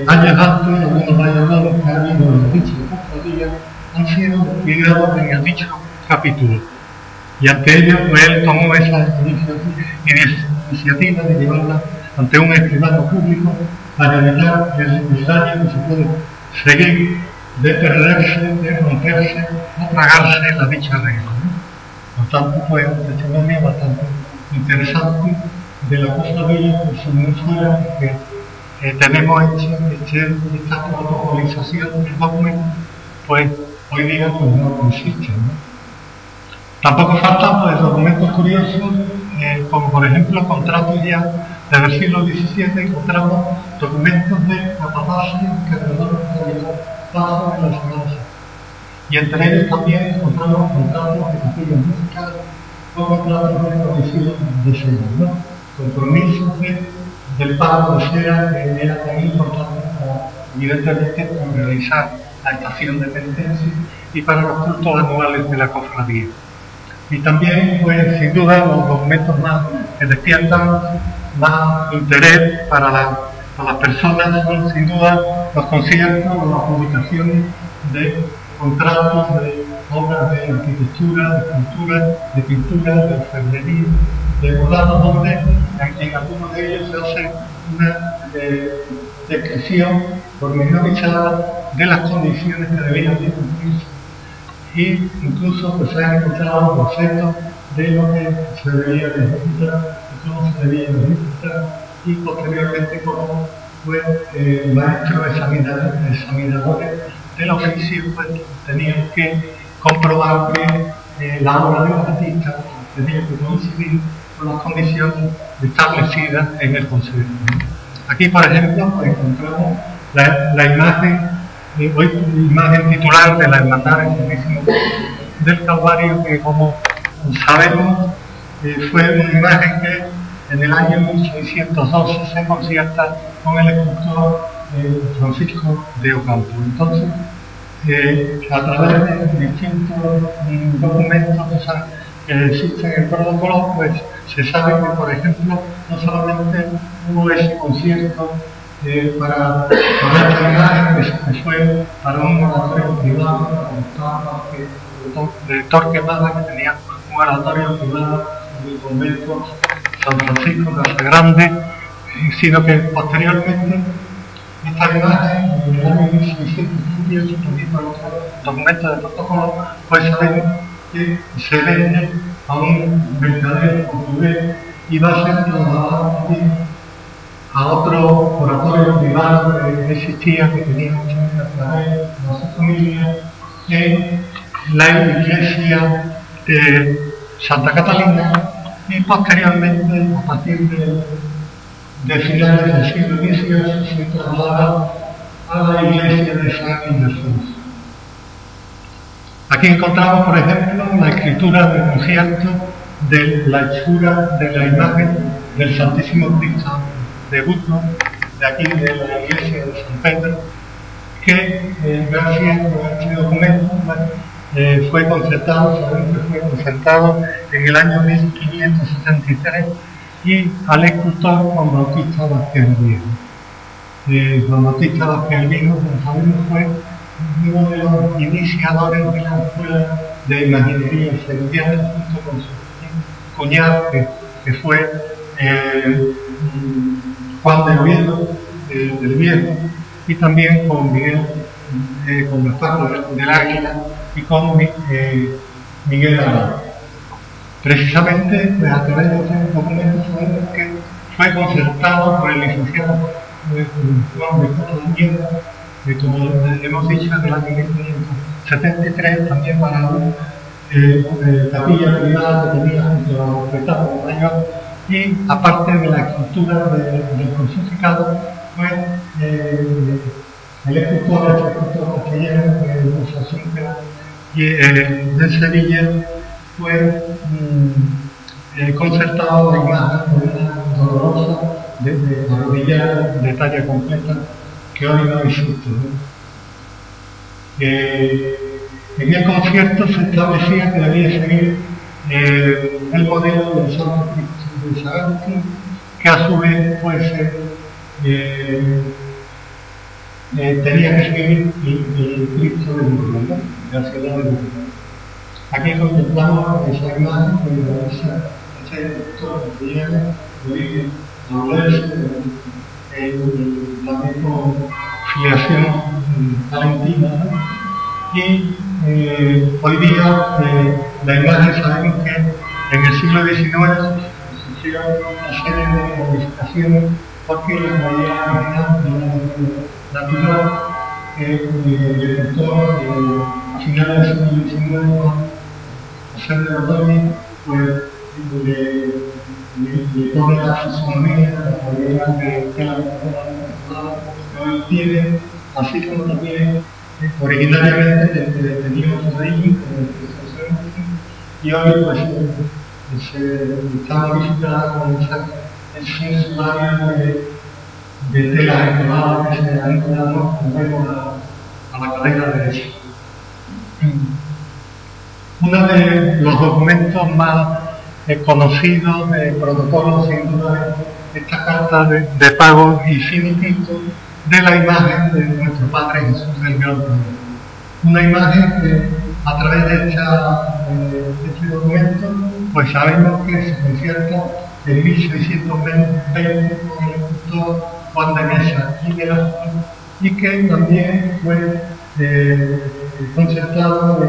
años antes algunos mayordomos que han habido en dicha cofradía han sido despidados en el dicho capítulo, y ante ello pues él tomó esa iniciativa de llevarla ante un escribano público para evitar el daño que se puede seguir de perderse, de romperse o tragarse la dicha regla. Por tanto, fue un testimonio bastante interesante de la cofradía que se nos fuera que tenemos esta protocolización del documento, pues hoy día pues, no existe, ¿no? Tampoco faltan pues, documentos curiosos, como por ejemplo contratos ya desde el siglo XVII. Encontramos documentos de capataces que trataron de llevar paso en la enseñanza. Y entre ellos también encontramos contratos de capillas musicales o contratos de provisión de cera, ¿no? Compromisos del pago de cera que era tan importante para, evidentemente, para realizar la estación de penitencia y para los cultos anuales de la cofradía. Y también, pues, sin duda, los documentos más que despiertan más interés para las personas son, sin duda, los conciertos o las publicaciones de contratos de obras de arquitectura, de escultura, de pintura, de orfebrería, de bordado, donde en algunos de ellos se hace una descripción pormenorizada de las condiciones que deberían de cumplirse. Y incluso pues, se han encontrado bocetos de lo que se debía de ejecutar, de cómo se debía de ejecutar, y posteriormente como pues, maestros examinadores del oficio pues, tenían que comprobar que la obra del artista tenía que coincidir con las condiciones establecidas en el concepto. Aquí, por ejemplo, pues, encontramos la imagen titular de la Hermandad del Santísimo del Calvario, que como sabemos fue una imagen que en el año 1612 se concierta con el escultor Francisco de Ocampo. Entonces, a través de distintos documentos que existen en el protocolo, pues se sabe que, por ejemplo, no solamente hubo ese concierto para esta imagen, que fue para un oratorio privado, de Torquemada, que tenía un oratorio privado en el convento San Francisco de Casa Grande, sino que posteriormente esta imagen, en el año 1618, también por otro documento de protocolo, pues sabemos que se vende a un mercader portugués y va a ser trasladada también a otro oratorio privado que existía, que tenía mucha su familia, en la iglesia de Santa Catalina, y posteriormente, a partir de finales del siglo XVIII, se traslada a la iglesia de San Ildefonso. Aquí encontramos, por ejemplo, la escritura denunciando de la hechura de la imagen del Santísimo Cristo de Budno, de aquí de la iglesia de San Pedro, que gracias a este documento fue concertado, sabemos que fue concertado en el año 1563 y al escultor Juan Bautista Vázquez el Viejo. Juan Bautista Vázquez el Viejo, como sabemos, fue uno de los iniciadores de la escuela de imaginería sevillana, junto con su cuñado, que fue Juan de Oviedo del Viejo, y también con Miguel, con Gaspar del Águila y con Miguel Arao. Precisamente, pues, a través de este documento sabemos que fue concertado por el licenciado Juan de Costa, como hemos dicho, en el año 1573, también para una capilla privada que tenía junto a los retablos mayores, y aparte de la escultura del crucificado, pues el escultor castellano de Sevilla fue concertado la imagen de una dolorosa de arrodillada de talla completa que hoy no existe, ¿no? En el concierto se establecía que debía seguir el modelo del Santo Cristo de Sagasti, que a su vez fuese tenía que seguir el Cristo de Burgos, ¿no? De la ciudad de Burgos. Aquí contemplamos esa imagen de ese doctor que viene de origen nobleza, también con filiación talentina, ¿no? Y hoy día la imagen, sabemos que en el siglo XIX se hicieron una serie de modificaciones porque la modalidad original natural el escultor a finales del siglo XIX, José de Ordóñez, pues le pone la fisonomía, la modalidad de la que hoy tiene, así como también originariamente tenía otro origen, y hoy pues está modificada con ese sumario de telas engranadas que se han encontrado a la cadena derecha. Uno de los documentos más conocidos de protocolos, sin duda, es esta carta de pago y finiquito de la imagen de nuestro Padre Jesús del Gran Poder. Una imagen que a través de este documento, pues sabemos que se concierta en 1620 con el escultor Juan de Mesa y Velasco, y que también fue concertado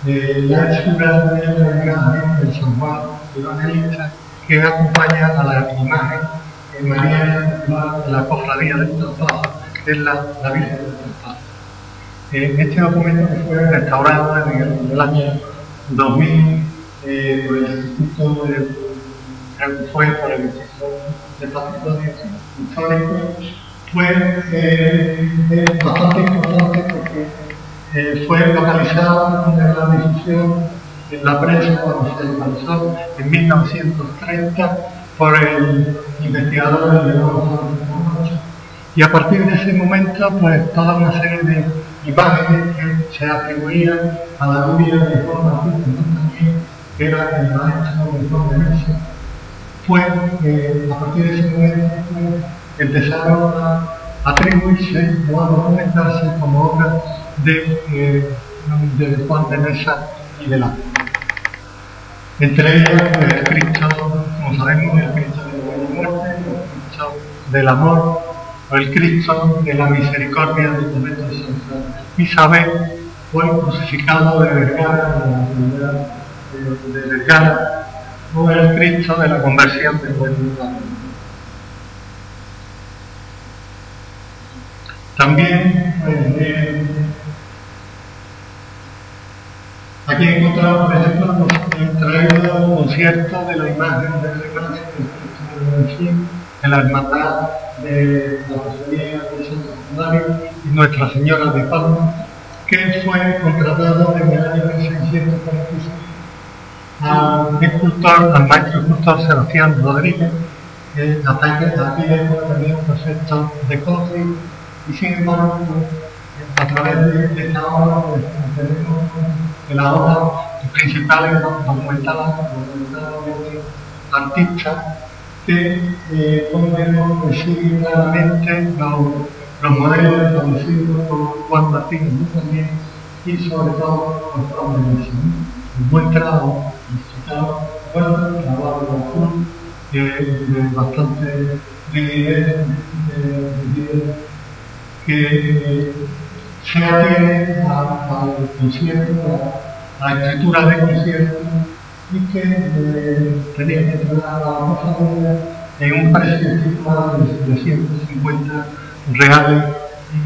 en la hechura de la imagen de San Juan Evangelista, que acompaña a la imagen mariana de la cofradía del Tortosa, que es la Virgen del Tortosa. Este documento que fue restaurado en el año 2000 por el Instituto fue por el Instituto de Patrimonio Histórico, fue bastante importante porque fue localizado en la gran difusión en la prensa cuando se localizó en 1930 por el investigador de y a partir de ese momento, pues toda una serie de imágenes que se atribuían a la rubia de forma también, que era el maestro de Juan de Mesa, fue a partir de ese momento empezaron a atribuirse o a documentarse como obras de Juan de Mesa y de la. Entre ellas, el Cristo, como sabemos, el Cristo de la muerte, el Cristo del amor, o el Cristo de la misericordia del convento de Santa Isabel, fue crucificado de Vergara, o el Cristo de la conversión de Buenaventura. También, aquí encontramos, por ejemplo, traído un concierto de la imagen de la hermandad de la cofradía del Santo Secundario Nuestra Señora de Palma, que fue contratado en el año 1646 al maestro escultor Sebastián Rodríguez, que hasta aquella época tenía un proyecto de corte, y sin embargo, a través de esta obra tenemos que la obra principal documentada artistas que podemos decir claramente los modelos establecidos por Juan Martín también, y sobre todo por Juan de Luis. Un buen trabajo, bueno, trabajo bastante que se atiene al concierto, a la escritura del concierto, y que tenía que entregar a la familia en un precio estimado de 150 reales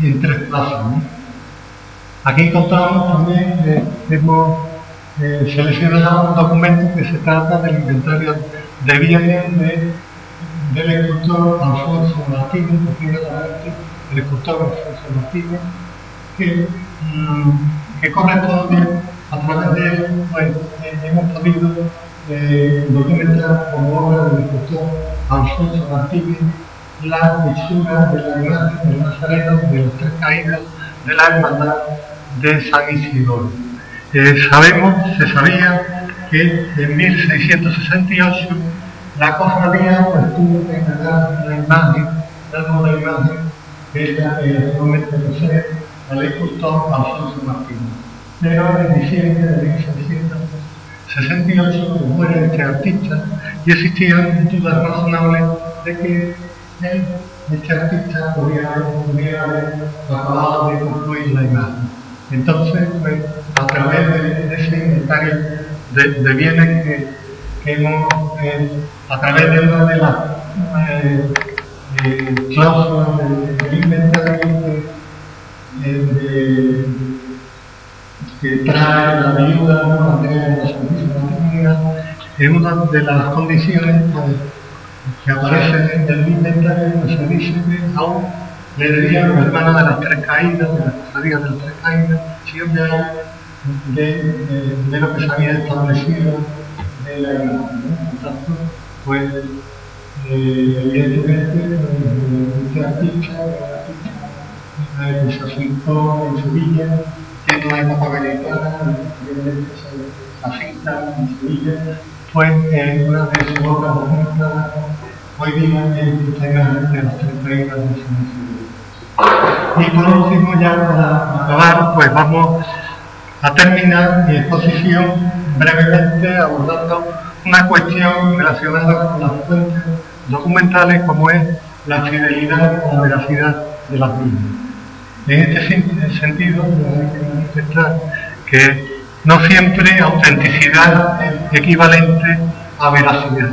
y en 3 plazas, ¿no? Aquí encontramos también, hemos seleccionado un documento que se trata del inventario de bienes del escultor Alfonso Martínez, concretamente el escultor Alfonso Martínez, que corresponde, a través de él, pues, hemos podido documentar como obra del escultor Alfonso Martínez la hechura de la imagen del Nazareno de las 3 caídas de la hermandad de San Isidoro. Se sabía que en 1668 la cofradía pues, tuvo que encargar la imagen, la imagen que ella actualmente posee al escultor Alfonso Martínez. Pero en diciembre de 1668 muere este artista y existían dudas razonables de que este artista podía haber acabado de concluir la imagen. Entonces, pues, a través de ese inventario de bienes que hemos, a través de una de las cláusulas del inventario que trae la ayuda material de la Santísima Trinidad, es una de las condiciones que aparecen en el inventario, pues se dice que aún le debían la hermana de las 3 caídas, de las cofradías de las 3 caídas, siempre de lo que se había establecido de la imagen. Por tanto, pues, evidentemente, este artista que se asentó en Sevilla, tiene una época americana, se asenta en Sevilla, fue una de sus obras documentales, hoy día en de las 3 caídas de San Isidoro. Y por último, ya para acabar, pues vamos a terminar mi exposición brevemente abordando una cuestión relacionada con las fuentes documentales, como es la fidelidad o la veracidad de las mismas. En este sentido, hay que manifestar que no siempre autenticidad es equivalente a veracidad.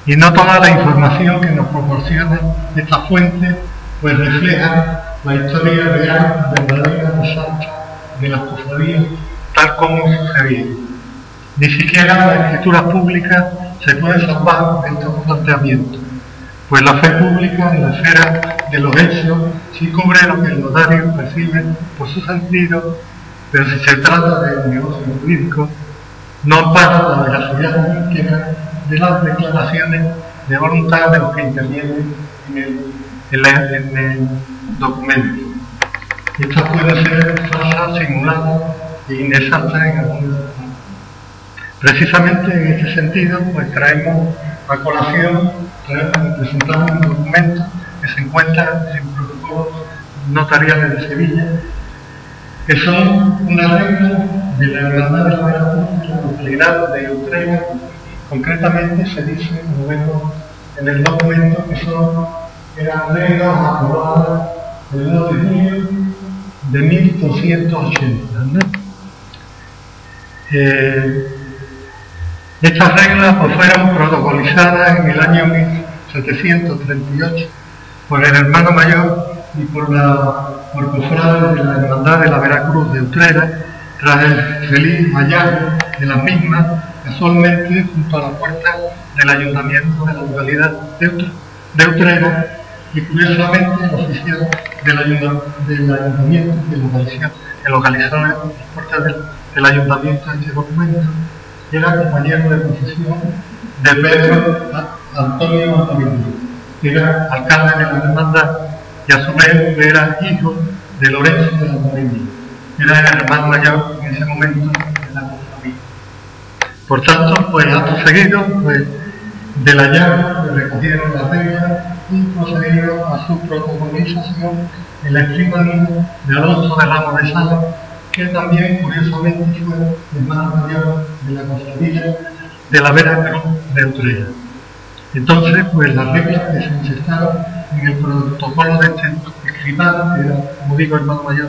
Y no toda la información que nos proporciona esta fuente pues refleja la historia real, verdadera, exacta de las cofradías, tal como se vive. Ni siquiera la escritura pública se puede salvar de estos planteamientos, pues la fe pública en la esfera de los hechos sí cubre lo que el notario percibe por su sentido, pero si se trata de un negocio jurídico, no ampara la veracidad íntegra de las declaraciones de voluntad de los que intervienen en el documento. Esta puede ser falsa, simulada e inexacta en algunos casos. Precisamente en este sentido, pues traemos a colación, presentamos un documento que se encuentra en protocolos notariales de Sevilla, que son una regla de la Hermandad de la Veracruz de la localidad de Utrera. Concretamente se dice, como vemos en el documento, que eran reglas aprobadas el 2 de junio de 1280. ¿No? Estas reglas pues, fueron protocolizadas en el año 1738 por el hermano mayor y por cofrades de la Hermandad de la Veracruz de Utrera, tras el feliz hallazgo de las mismas, casualmente junto a la puerta del ayuntamiento de la localidad de Utrera, y curiosamente el oficial del ayuntamiento que localizó en las puertas del ayuntamiento ese documento era compañero de profesión de Pedro Antonio Antonio, que era alcalde de la hermandad y a su vez era hijo de Lorenzo de la Moreña, era el hermano mayor en ese momento de la cofradía. Por tanto, pues acto seguido, pues, de la llave recogieron las reglas y procedieron a su protocolización en la escribanía de Alonso de Ramos de Sala, que también curiosamente fue hermano mayor de la cofradía de la Vera Cruz de Utrera. Entonces, pues las reglas que se insertaron en el protocolo de este escribano, que era, como digo, hermano mayor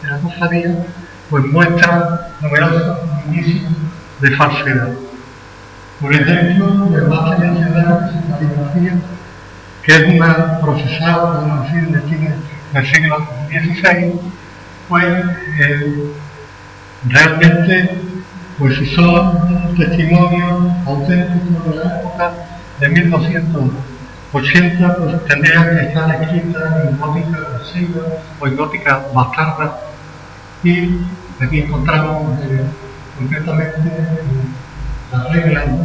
de la cofradía, pues muestran numerosos indicios de falsedad. Por ejemplo, el más que mencionar es la biografía, que es una procesada, podemos decir, del siglo XVI, pues realmente pues si son un testimonio auténtico de la época de 1280, pues tendrían que estar escritas en gótica cursiva o en gótica bastarda, y aquí encontramos concretamente las reglas, ¿no?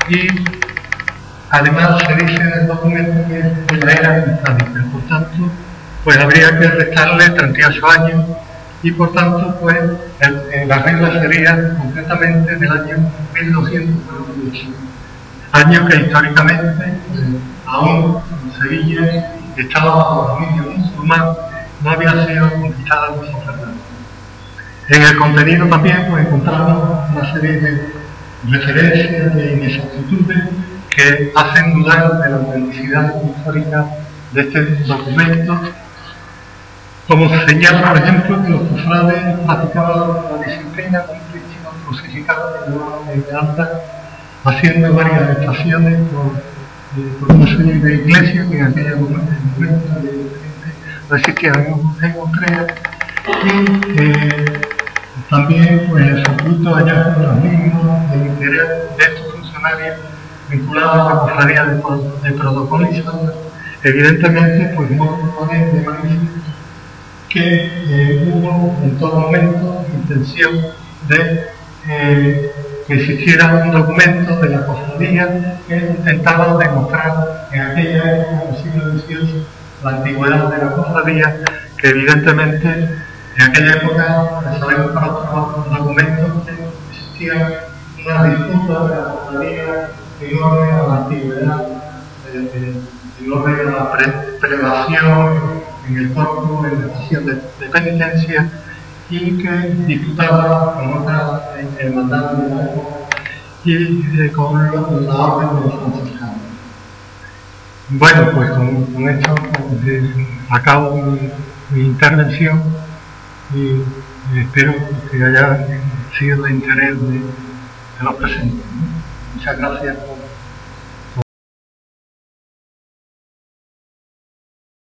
Y además se dice en el documento que la era histórica, por tanto pues habría que restarle 38 años y por tanto pues la regla sería concretamente del año 1248, año que históricamente aún en Sevilla estaba bajo dominio musulmán, no había sido conquistada por San Fernando. En el contenido también pues encontramos una serie de referencias de inexactitudes que hacen dudar de la autenticidad histórica de este documento, como se señala, por ejemplo, que los cofrades practicaban la disciplina con un Cristo crucificado en alta, haciendo varias estaciones por una serie de iglesias que en aquella momento no existían en Utrera, y también pues el oculto hallazgo de los mismos, del interés de estos funcionarios vinculados a la cofradía de protocolizadores, evidentemente pues no pone de manifiesto que hubo en todo momento intención de que existiera un documento de la cofradía que intentaba demostrar en aquella época del siglo XVIII la antigüedad de la cofradía, que evidentemente en aquella época, sabemos para otros documentos, que existía una disputa de la cofradía en orden a la antigüedad, en orden a la prelación en el corpus, en la estación de penitencia, y que disputaba con otras hermandades de la época y con la orden de los franciscanos. Bueno, pues con esto acabo mi intervención y espero que haya sido de interés de los presentes. Muchas gracias.